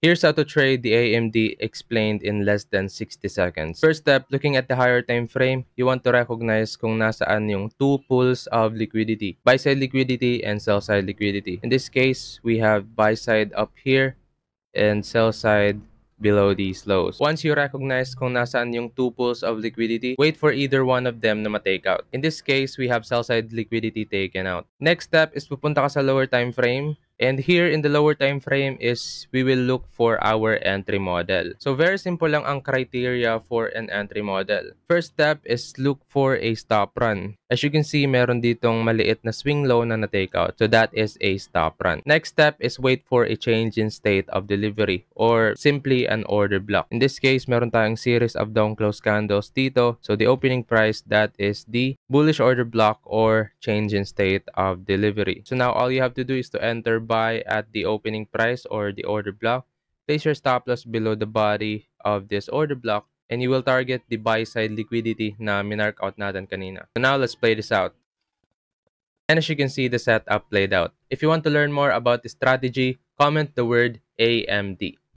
Here's how to trade the AMD explained in less than 60 seconds. First step, looking at the higher time frame, you want to recognize kung nasaan yung two pools of liquidity. Buy side liquidity and sell side liquidity. In this case, we have buy side up here and sell side below these lows. Once you recognize kung nasaan yung two pools of liquidity, wait for either one of them na ma-take out. In this case, we have sell side liquidity taken out. Next step is pupunta ka sa lower time frame. And here in the lower time frame is we will look for our entry model. So very simple lang ang criteria for an entry model. First step is look for a stop run. As you can see, meron ditong maliit na swing low na na-take out. So that is a stop run. Next step is wait for a change in state of delivery or simply an order block. In this case, meron tayong series of down close candles dito. So the opening price, that is the bullish order block or change in state of delivery. So now all you have to do is to enter buy at the opening price or the order block. Place your stop loss below the body of this order block and you will target the buy side liquidity na minark out natin kanina. So now let's play this out. And as you can see, the setup played out. If you want to learn more about the strategy, comment the word AMD.